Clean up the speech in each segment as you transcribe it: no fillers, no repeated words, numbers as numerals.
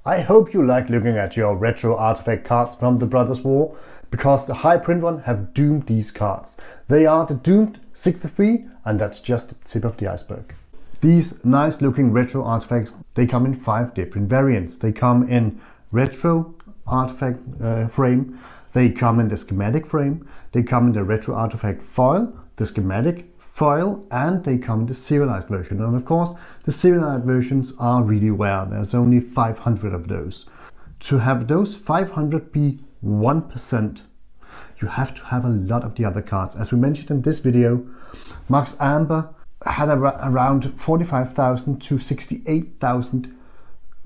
I hope you like looking at your retro artifact cards from the Brothers War, because the high print one have doomed these cards. They are the doomed 63, and that's just the tip of the iceberg. These nice looking retro artifacts, they come in 5 different variants. They come in retro artifact frame, they come in the schematic frame, they come in the retro artifact foil, the schematic foil, and they come in the serialized version. And of course, the serialized versions are really rare. There's only 500 of those. To have those 500 be 1%, you have to have a lot of the other cards. As we mentioned in this video, Mox Amber had around 45,000 to 68,000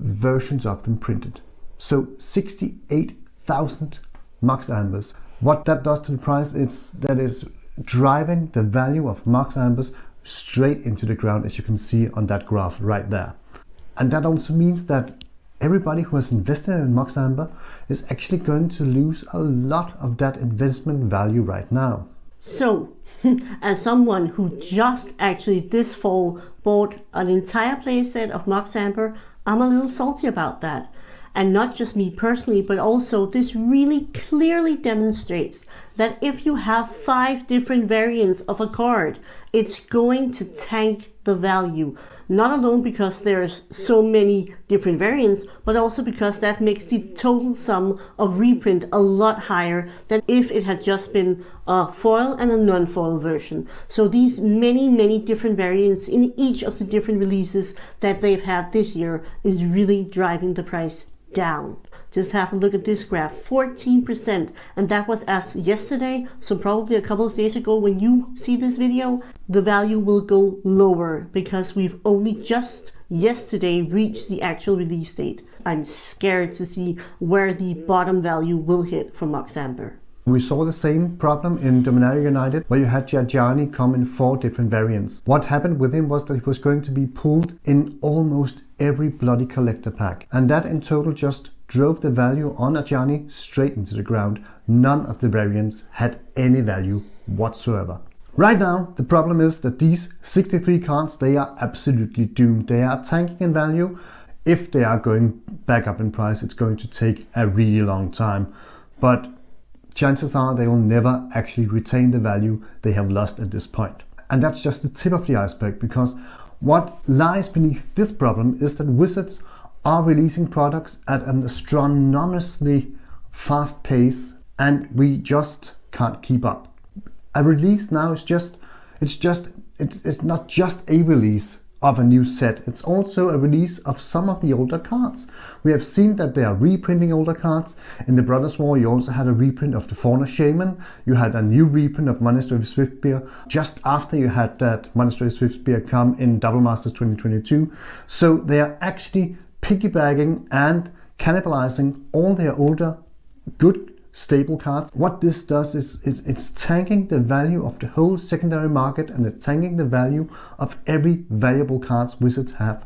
versions of them printed. So 68,000 Mox Ambers. What that does to the price is that is driving the value of Mox Ambers straight into the ground, as you can see on that graph right there. And that also means that everybody who has invested in Mox Amber is actually going to lose a lot of that investment value right now. So, as someone who just actually this fall bought an entire playset of Mox Amber, I'm a little salty about that. And not just me personally, but also this really clearly demonstrates that if you have 5 different variants of a card, it's going to tank the value. Not alone because there's so many different variants, but also because that makes the total sum of reprint a lot higher than if it had just been a foil and a non-foil version. So these many different variants in each of the different releases that they've had this year is really driving the price down. Just have a look at this graph, 14%, and that was as yesterday, so probably a couple of days ago. When you see this video, the value will go lower because we've only just yesterday reached the actual release date. I'm scared to see where the bottom value will hit for Mox Amber. We saw the same problem in Dominaria United, where you had Jarjani come in 4 different variants. What happened with him was that he was going to be pulled in almost every bloody collector pack, and that in total just drove the value on Jarjani straight into the ground. None of the variants had any value whatsoever. Right now, the problem is that these 63 cards, they are absolutely doomed. They are tanking in value. If they are going back up in price, it's going to take a really long time. But chances are they will never actually retain the value they have lost at this point. And that's just the tip of the iceberg, because what lies beneath this problem is that Wizards are releasing products at an astronomically fast pace, and we just can't keep up. A release now is it's not just a release of a new set, it's also a release of some of the older cards. We have seen that they are reprinting older cards. In the Brothers War, you also had a reprint of the Fauna Shaman. You had a new reprint of Monastery of Swiftbear just after you had that Monastery of Swiftbear come in Double Masters 2022. So they are actually piggybacking and cannibalizing all their older good stable cards. What this does is it's tanking the value of the whole secondary market, and it's tanking the value of every valuable cards Wizards have.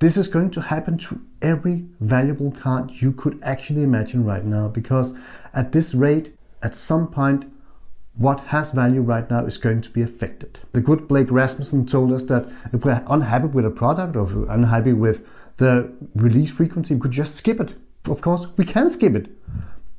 This is going to happen to every valuable card you could actually imagine right now, because at this rate, at some point, what has value right now is going to be affected. The good Blake Rasmussen told us that if we're unhappy with a product, or if we're unhappy with the release frequency, we could just skip it. Of course, we can skip it.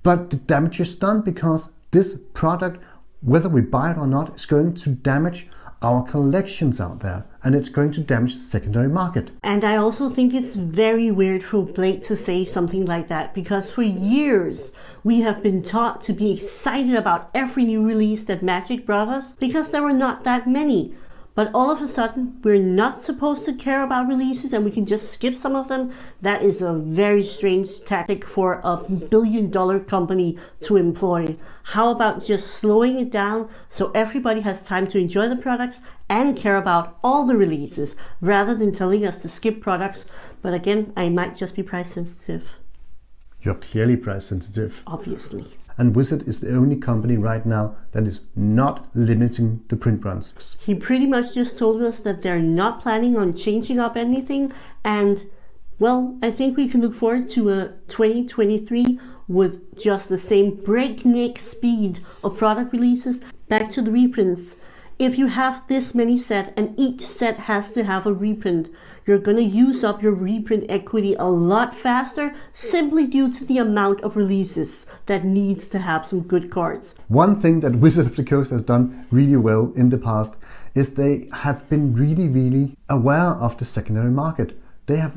But the damage is done, because this product, whether we buy it or not, is going to damage our collections out there, and it's going to damage the secondary market. And I also think it's very weird for Blake to say something like that, because for years we have been taught to be excited about every new release that Magic brought us, because there were not that many. But all of a sudden, we're not supposed to care about releases and we can just skip some of them. That is a very strange tactic for a billion-dollar company to employ. How about just slowing it down so everybody has time to enjoy the products and care about all the releases, rather than telling us to skip products? But again, I might just be price sensitive. You're clearly price sensitive. Obviously. And Wizard is the only company right now that is not limiting the print runs. He pretty much just told us that they're not planning on changing up anything, and well, I think we can look forward to a 2023 with just the same breakneck speed of product releases. Back to the reprints. If you have this many set and each set has to have a reprint, you're going to use up your reprint equity a lot faster simply due to the amount of releases that needs to have some good cards. One thing that Wizards of the Coast has done really well in the past is they have been really aware of the secondary market. They have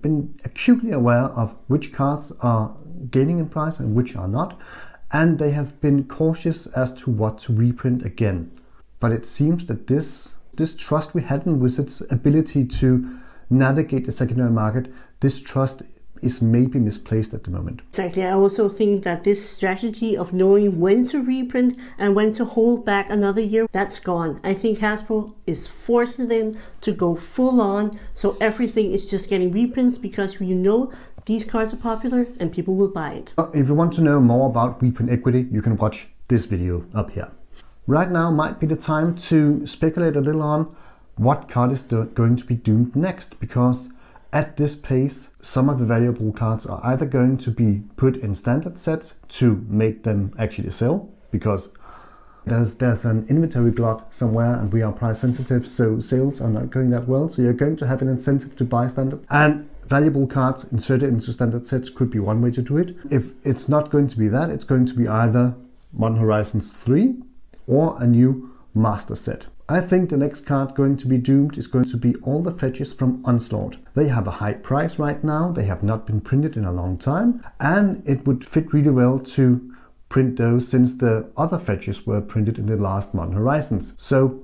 been acutely aware of which cards are gaining in price and which are not, and they have been cautious as to what to reprint again. But it seems that this trust we had in Wizards' ability to navigate the secondary market, this trust is maybe misplaced at the moment. Exactly. I also think that this strategy of knowing when to reprint and when to hold back another year, that's gone. I think Hasbro is forcing them to go full on, so everything is just getting reprints because you know these cards are popular and people will buy it. If you want to know more about reprint equity, you can watch this video up here. Right now might be the time to speculate a little on what card is going to be doomed next, because at this pace, some of the valuable cards are either going to be put in standard sets to make them actually sell, because there's an inventory glut somewhere and we are price sensitive, so sales are not going that well. So you're going to have an incentive to buy standard, and valuable cards inserted into standard sets could be one way to do it. If it's not going to be that, it's going to be either Modern Horizons 3 or a new master set. I think the next card going to be doomed is going to be all the fetches from Onslaught. They have a high price right now, they have not been printed in a long time, and it would fit really well to print those since the other fetches were printed in the last Modern Horizons. So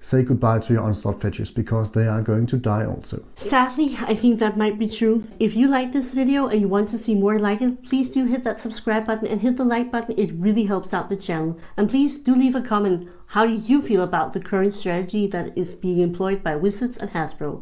say goodbye to your Onslaught fetches because they are going to die also. Sadly, I think that might be true. If you like this video and you want to see more like it, please do hit that subscribe button and hit the like button. It really helps out the channel. And please do leave a comment. How do you feel about the current strategy that is being employed by Wizards and Hasbro?